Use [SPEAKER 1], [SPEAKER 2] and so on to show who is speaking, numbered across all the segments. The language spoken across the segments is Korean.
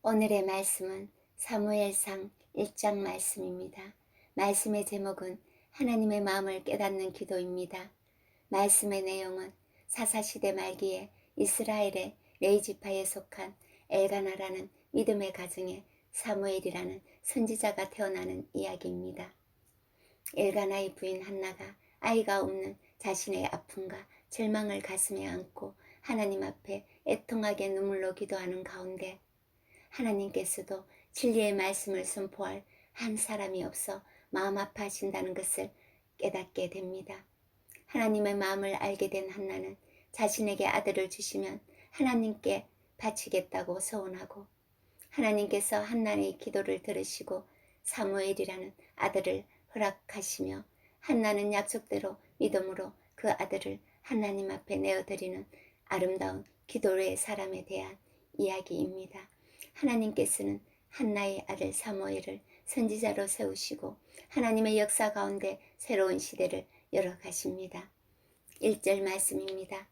[SPEAKER 1] 오늘의 말씀은 사무엘상 1장 말씀입니다. 말씀의 제목은 하나님의 마음을 깨닫는 기도입니다. 말씀의 내용은 사사시대 말기에 이스라엘의 레위지파에 속한 엘가나라는 믿음의 가정에 사무엘이라는 선지자가 태어나는 이야기입니다. 엘가나의 부인 한나가 아이가 없는 자신의 아픔과 절망을 가슴에 안고 하나님 앞에 애통하게 눈물로 기도하는 가운데 하나님께서도 진리의 말씀을 선포할 한 사람이 없어 마음 아파하신다는 것을 깨닫게 됩니다. 하나님의 마음을 알게 된 한나는 자신에게 아들을 주시면 하나님께 바치겠다고 서원하고, 하나님께서 한나의 기도를 들으시고 사무엘이라는 아들을 허락하시며, 한나는 약속대로 믿음으로 그 아들을 하나님 앞에 내어드리는 아름다운 기도의 사람에 대한 이야기입니다. 하나님께서는 한나의 아들 사무엘을 선지자로 세우시고 하나님의 역사 가운데 새로운 시대를 열어가십니다. 1절 말씀입니다.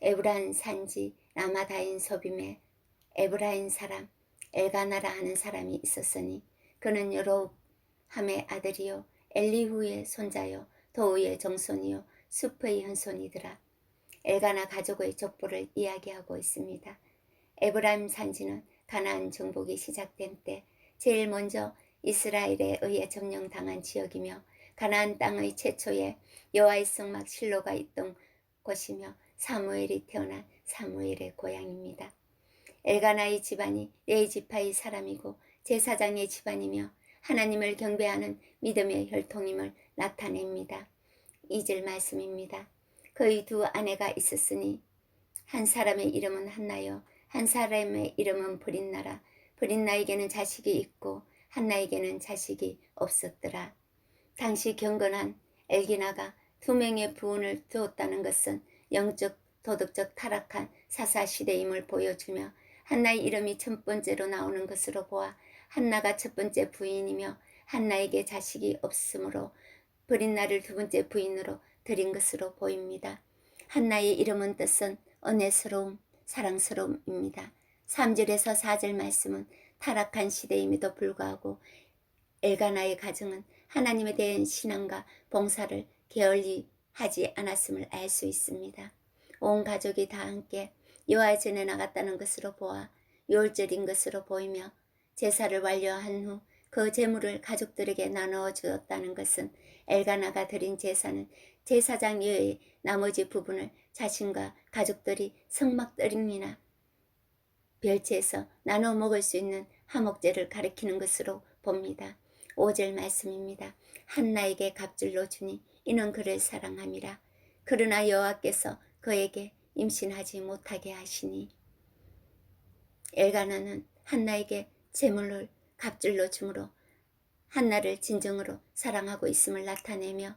[SPEAKER 1] 에브라임 산지 라마다인 소빔에 에브라임 사람 엘가나라 하는 사람이 있었으니 그는 여로함의 아들이요 엘리후의 손자요 도우의 정손이요 수프의 현손이더라. 엘가나 가족의 족보를 이야기하고 있습니다. 에브라임 산지는 가나안 정복이 시작된 때 제일 먼저 이스라엘에 의해 점령당한 지역이며 가나안 땅의 최초의 여호와의 성막 실로가 있던 곳이며 사무엘이 태어난 사무엘의 고향입니다. 엘가나의 집안이 레위지파의 사람이고 제사장의 집안이며 하나님을 경배하는 믿음의 혈통임을 나타냅니다. 2절 말씀입니다. 그의 두 아내가 있었으니 한 사람의 이름은 한나요 한 사람의 이름은 브릿나라. 브릿나에게는 자식이 있고 한나에게는 자식이 없었더라. 당시 경건한 엘기나가 두 명의 부혼을 두었다는 것은 영적 도덕적 타락한 사사시대임을 보여주며 한나의 이름이 첫 번째로 나오는 것으로 보아 한나가 첫 번째 부인이며 한나에게 자식이 없으므로 브릿나를 두 번째 부인으로 드린 것으로 보입니다. 한나의 이름은 뜻은 은혜스러움, 사랑스러움입니다. 3절에서 4절 말씀은 타락한 시대임에도 불구하고 엘가나의 가정은 하나님에 대한 신앙과 봉사를 게을리 하지 않았음을 알 수 있습니다. 온 가족이 다 함께 여호와 전에 나갔다는 것으로 보아 6절인 것으로 보이며 제사를 완료한 후 그 제물을 가족들에게 나누어 주었다는 것은 엘가나가 드린 제사는 제사장 외의 나머지 부분을 자신과 가족들이 성막들이나 별채에서 나눠 먹을 수 있는 화목제를 가리키는 것으로 봅니다. 5절 말씀입니다. 한나에게 갑줄로 주니 이는 그를 사랑함이라. 그러나 여호와께서 그에게 임신하지 못하게 하시니. 엘가나는 한나에게 제물을 갑줄로 주므로 한나를 진정으로 사랑하고 있음을 나타내며,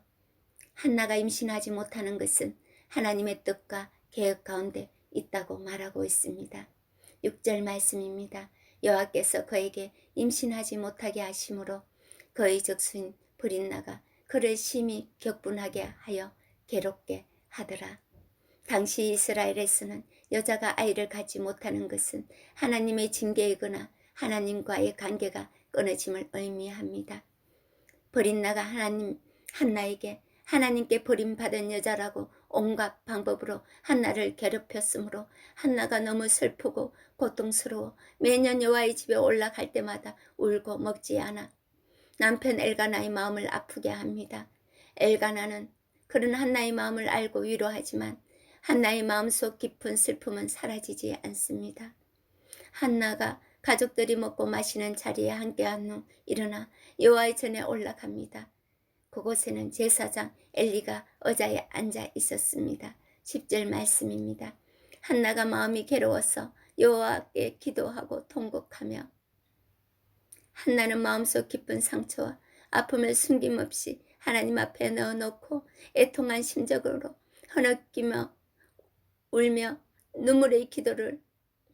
[SPEAKER 1] 한나가 임신하지 못하는 것은 하나님의 뜻과 계획 가운데 있다고 말하고 있습니다. 6절 말씀입니다. 여호와께서 그에게 임신하지 못하게 하심으로 그의 적수인 브릿나가 그를 심히 격분하게 하여 괴롭게 하더라. 당시 이스라엘에서는 여자가 아이를 갖지 못하는 것은 하나님의 징계이거나 하나님과의 관계가 끊어짐을 의미합니다. 브릿나가 한나에게 하나님께 버림받은 여자라고 온갖 방법으로 한나를 괴롭혔으므로 한나가 너무 슬프고 고통스러워 매년 여호와의 집에 올라갈 때마다 울고 먹지 않아 남편 엘가나의 마음을 아프게 합니다. 엘가나는 그런 한나의 마음을 알고 위로하지만 한나의 마음속 깊은 슬픔은 사라지지 않습니다. 한나가 가족들이 먹고 마시는 자리에 함께한 후 일어나 여호와의 전에 올라갑니다. 그곳에는 제사장 엘리가 의자에 앉아 있었습니다. 10절 말씀입니다. 한나가 마음이 괴로워서 여호와께 기도하고 통곡하며, 한나는 마음속 깊은 상처와 아픔을 숨김없이 하나님 앞에 넣어놓고 애통한 심적으로 흐느끼며 울며 눈물의 기도를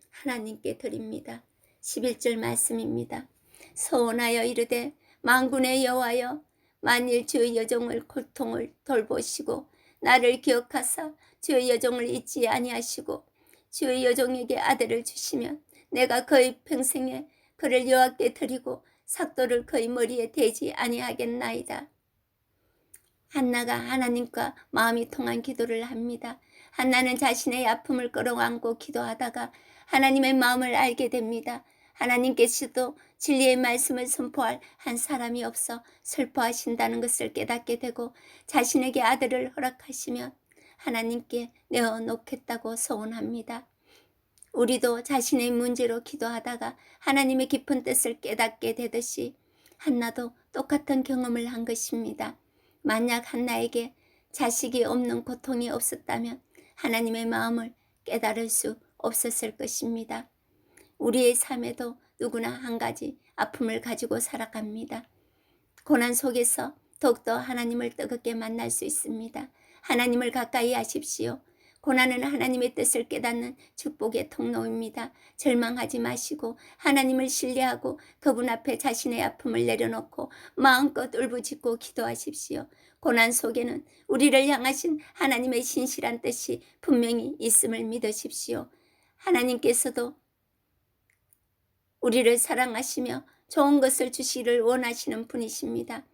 [SPEAKER 1] 하나님께 드립니다. 11절 말씀입니다. 서원하여 이르되 만군의 여호와여, 만일 주의 여종을 고통을 돌보시고 나를 기억하사 주의 여종을 잊지 아니하시고 주의 여종에게 아들을 주시면 내가 그의 평생에 그를 여호와께 드리고 삭도를 그의 머리에 대지 아니하겠나이다. 한나가 하나님과 마음이 통한 기도를 합니다. 한나는 자신의 아픔을 끌어안고 기도하다가 하나님의 마음을 알게 됩니다. 하나님께서도 진리의 말씀을 선포할 한 사람이 없어 슬퍼하신다는 것을 깨닫게 되고 자신에게 아들을 허락하시며 하나님께 내어놓겠다고 소원합니다. 우리도 자신의 문제로 기도하다가 하나님의 깊은 뜻을 깨닫게 되듯이 한나도 똑같은 경험을 한 것입니다. 만약 한나에게 자식이 없는 고통이 없었다면 하나님의 마음을 깨달을 수 없었을 것입니다. 우리의 삶에도 누구나 한 가지 아픔을 가지고 살아갑니다. 고난 속에서 더욱더 하나님을 뜨겁게 만날 수 있습니다. 하나님을 가까이 하십시오. 고난은 하나님의 뜻을 깨닫는 축복의 통로입니다. 절망하지 마시고 하나님을 신뢰하고 그분 앞에 자신의 아픔을 내려놓고 마음껏 울부짖고 기도하십시오. 고난 속에는 우리를 향하신 하나님의 신실한 뜻이 분명히 있음을 믿으십시오. 하나님께서도 우리를 사랑하시며 좋은 것을 주시기를 원하시는 분이십니다.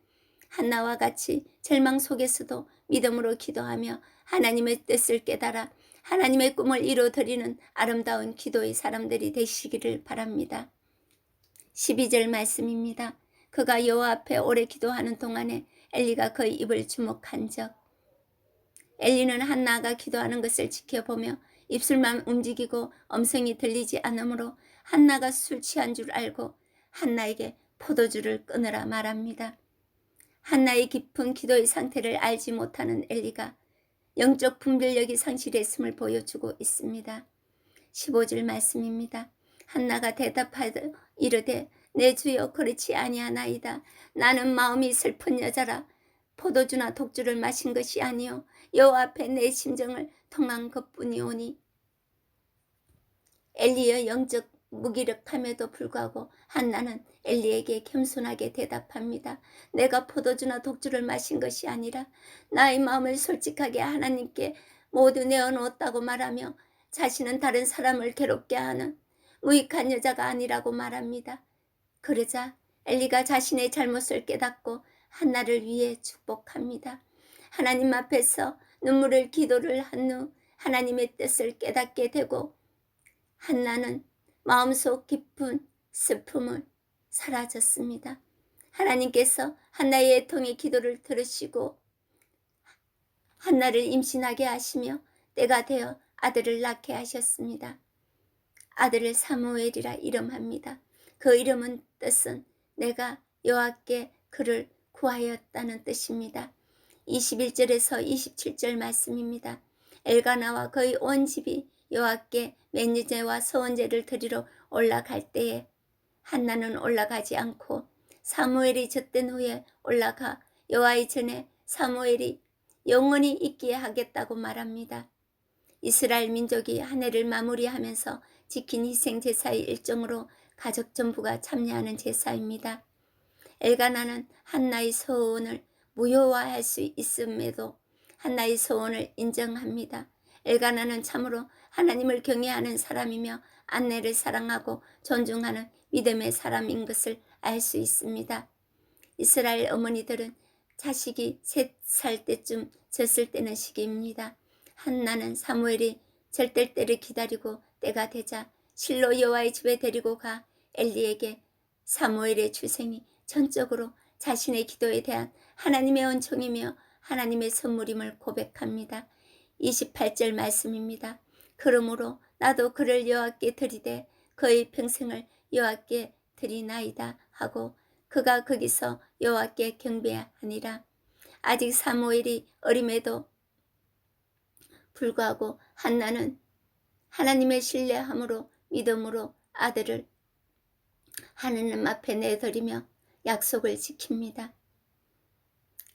[SPEAKER 1] 한나와 같이 절망 속에서도 믿음으로 기도하며 하나님의 뜻을 깨달아 하나님의 꿈을 이루어드리는 아름다운 기도의 사람들이 되시기를 바랍니다. 12절 말씀입니다. 그가 여호와 앞에 오래 기도하는 동안에 엘리가 그의 입을 주목한 적. 엘리는 한나가 기도하는 것을 지켜보며 입술만 움직이고 음성이 들리지 않으므로 한나가 술 취한 줄 알고 한나에게 포도주를 끊으라 말합니다. 한나의 깊은 기도의 상태를 알지 못하는 엘리가 영적 분별력이 상실했음을 보여주고 있습니다. 15절 말씀입니다. 한나가 대답하되 이르되 내 주여 그렇지 아니하나이다. 나는 마음이 슬픈 여자라 포도주나 독주를 마신 것이 아니요 여호와 앞에 내 심정을 통한 것뿐이오니. 엘리의 영적 무기력함에도 불구하고 한나는 엘리에게 겸손하게 대답합니다. 내가 포도주나 독주를 마신 것이 아니라 나의 마음을 솔직하게 하나님께 모두 내어놓았다고 말하며 자신은 다른 사람을 괴롭게 하는 무익한 여자가 아니라고 말합니다. 그러자 엘리가 자신의 잘못을 깨닫고 한나를 위해 축복합니다. 하나님 앞에서 눈물을 기도를 한 후 하나님의 뜻을 깨닫게 되고 한나는 마음속 깊은 슬픔을 사라졌습니다. 하나님께서 한나의 애통의 기도를 들으시고 한나를 임신하게 하시며 때가 되어 아들을 낳게 하셨습니다. 아들을 사무엘이라 이름합니다. 그 이름은 뜻은 내가 여호와께 그를 구하였다는 뜻입니다. 21절에서 27절 말씀입니다. 엘가나와 그의 온 집이 여호와께 맨유제와 서원제를 드리러 올라갈 때에 한나는 올라가지 않고 사무엘이 젖된 후에 올라가 여호와의 전에 사무엘이 영원히 있게 하겠다고 말합니다. 이스라엘 민족이 한 해를 마무리하면서 지킨 희생제사의 일종으로 가족 전부가 참여하는 제사입니다. 엘가나는 한나의 소원을 무효화할 수 있음에도 한나의 소원을 인정합니다. 엘가나는 참으로 하나님을 경외하는 사람이며 아내를 사랑하고 존중하는 믿음의 사람인 것을 알 수 있습니다. 이스라엘 어머니들은 자식이 3살 때쯤 졌을 때는 시기입니다. 한나는 사무엘이 절될 때를 기다리고 때가 되자 실로 여호와의 집에 데리고 가 엘리에게 사무엘의 출생이 전적으로 자신의 기도에 대한 하나님의 은총이며 하나님의 선물임을 고백합니다. 28절 말씀입니다. 그러므로 나도 그를 여호와께 드리되 그의 평생을 여호와께 드리나이다 하고 그가 거기서 여호와께 경배하니라. 아직 사무엘이 어림에도 불구하고 한나는 하나님의 신뢰함으로 믿음으로 아들을 하나님 앞에 내드리며 약속을 지킵니다.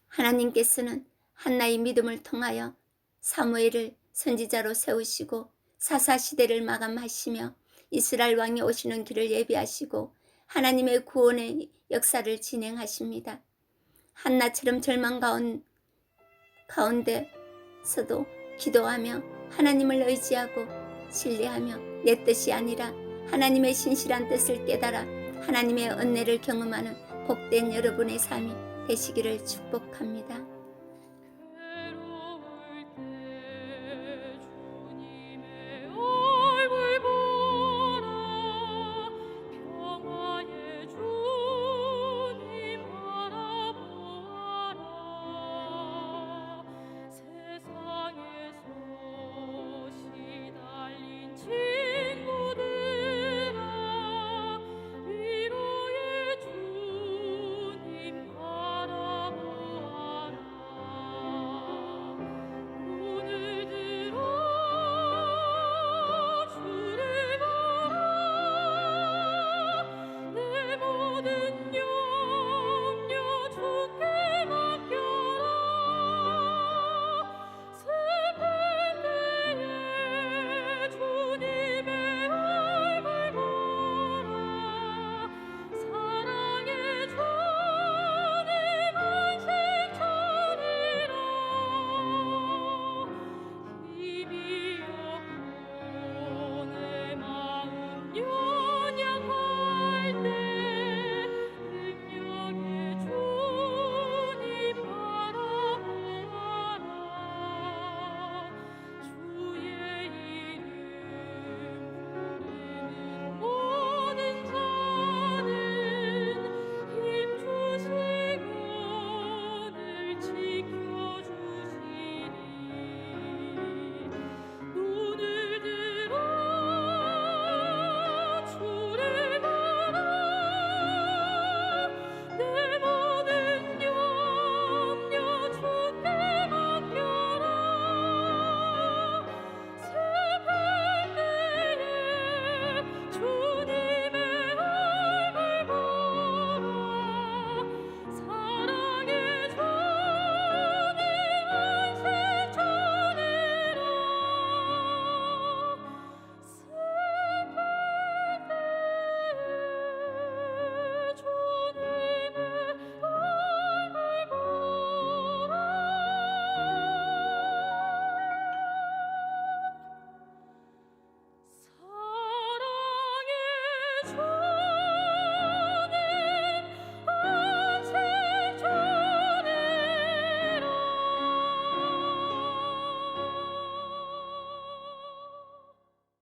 [SPEAKER 1] 하나님께서는 한나의 믿음을 통하여 사무엘을 선지자로 세우시고 사사시대를 마감하시며 이스라엘 왕이 오시는 길을 예비하시고 하나님의 구원의 역사를 진행하십니다. 한나처럼 절망 가운데서도 기도하며 하나님을 의지하고 신뢰하며 내 뜻이 아니라 하나님의 신실한 뜻을 깨달아 하나님의 은혜를 경험하는 복된 여러분의 삶이 되시기를 축복합니다.